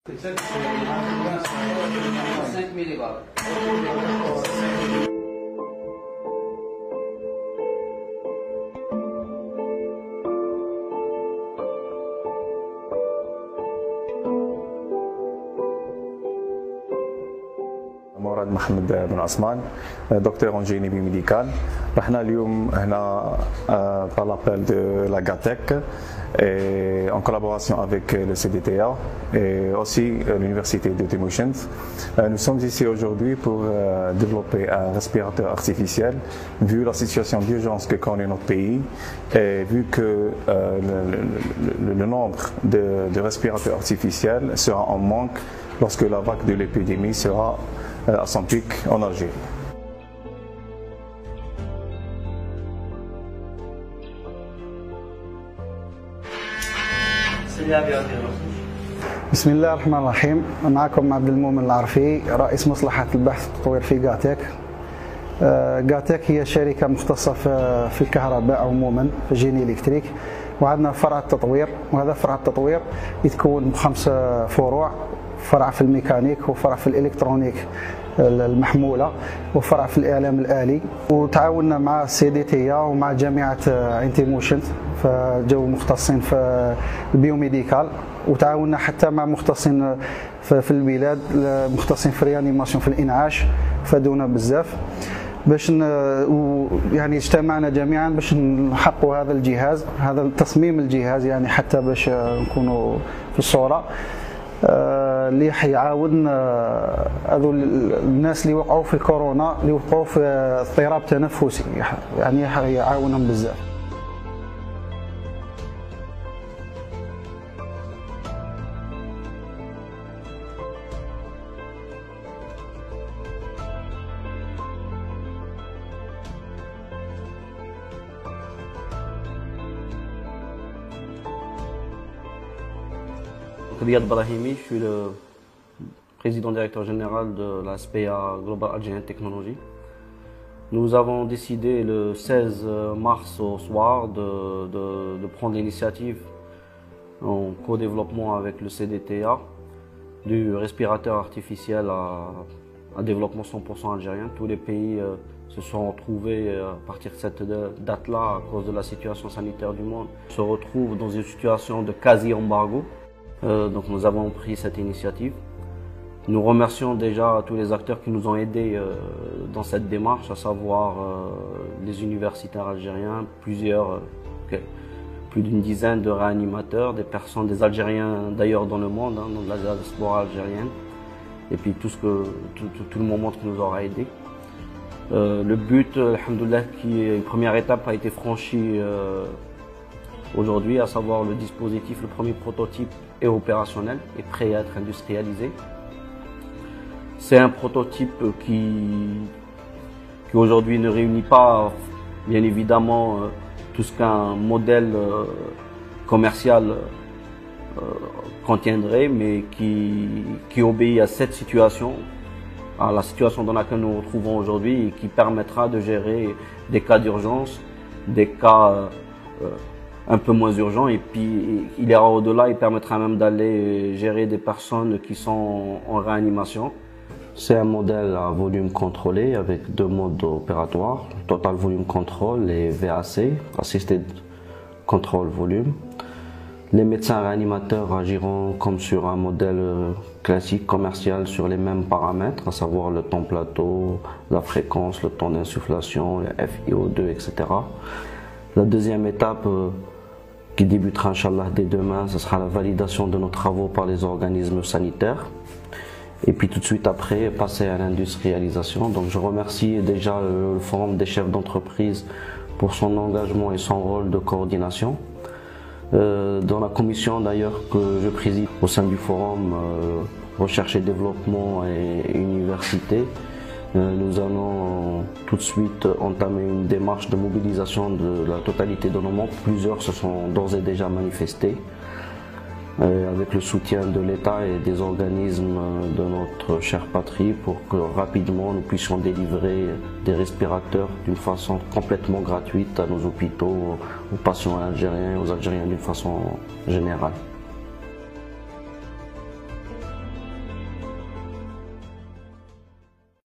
5 millibars. مراد محمد بن عثمان دكتور en génie biomédical. رحنا اليوم هنا par l'appel de la GATEC et en collaboration avec le CDTA et aussi l'université de Tymoshensk. Nous sommes ici aujourd'hui pour développer un respirateur artificiel vu la situation d'urgence que connaît notre pays et vu que le nombre de respirateurs artificiels sera en manque lorsque la vague de l'épidémie sera à son pic en Algérie. بسم الله الرحمن الرحيم. معكم عبد المؤمن العرفي رئيس مصلحة البحث والتطوير في جاتك. جاتك هي شركة مختصة في الكهرباء عموما في الجيني الكتريك، وعندنا فرع التطوير، وهذا فرع التطوير يتكون من 5 فروع: فرع في الميكانيك، وفرع في الالكترونيك المحمولة، وفرع في الإعلام الآلي. وتعاوننا مع السي ومع جامعة عين تيموشنت فجو مختصين في البيوميديكال، وتعاوننا حتى مع مختصين في البلاد مختصين في الريانيماسيون في الإنعاش، فادونا بزاف باش يعني اجتمعنا جميعا باش نحققوا هذا الجهاز، هذا تصميم الجهاز، يعني حتى باش نكونوا في الصورة اللي حيعاون هذو الناس اللي وقعوا في الكورونا، اللي وقعوا في اضطراب تنفسي، يعني حيعاونهم بزاف. Riyad Brahimi, je suis le président directeur général de la SPA Global Algerian Technology. Nous avons décidé le 16 mars au soir de prendre l'initiative en co-développement avec le CDTA du respirateur artificiel à développement 100% algérien. Tous les pays se sont retrouvés à partir de cette date-là, à cause de la situation sanitaire du monde, se retrouvent dans une situation de quasi-embargo. Donc nous avons pris cette initiative. Nous remercions déjà tous les acteurs qui nous ont aidés dans cette démarche, à savoir les universitaires algériens, plus d'une dizaine de réanimateurs, des personnes, des Algériens d'ailleurs dans le monde, dans la diaspora algérienne, et puis tout le monde qui nous aura aidés. Le but, alhamdoulilah, une première étape a été franchie aujourd'hui, à savoir le dispositif, le premier prototype est opérationnel et prêt à être industrialisé. C'est un prototype qui aujourd'hui ne réunit pas, bien évidemment, tout ce qu'un modèle commercial contiendrait, mais qui obéit à cette situation, à la situation dans laquelle nous nous retrouvons aujourd'hui, et qui permettra de gérer des cas d'urgence, des cas un peu moins urgent, et puis il ira au-delà, il permettra même d'aller gérer des personnes qui sont en réanimation. C'est un modèle à volume contrôlé avec 2 modes opératoires, Total Volume Control et VAC, Assisted Control Volume. Les médecins réanimateurs agiront comme sur un modèle classique commercial sur les mêmes paramètres, à savoir le temps plateau, la fréquence, le temps d'insufflation, le FiO2, etc. La deuxième étape qui débutera Inch'Allah dès demain, ce sera la validation de nos travaux par les organismes sanitaires. Et puis tout de suite après, passer à l'industrialisation. Donc je remercie déjà le Forum des chefs d'entreprise pour son engagement et son rôle de coordination. Dans la commission d'ailleurs que je préside au sein du Forum Recherche et Développement et Université, nous allons tout de suite entamer une démarche de mobilisation de la totalité de nos membres. Plusieurs se sont d'ores et déjà manifestés avec le soutien de l'État et des organismes de notre chère patrie pour que rapidement nous puissions délivrer des respirateurs d'une façon complètement gratuite à nos hôpitaux, aux patients algériens et aux Algériens d'une façon générale.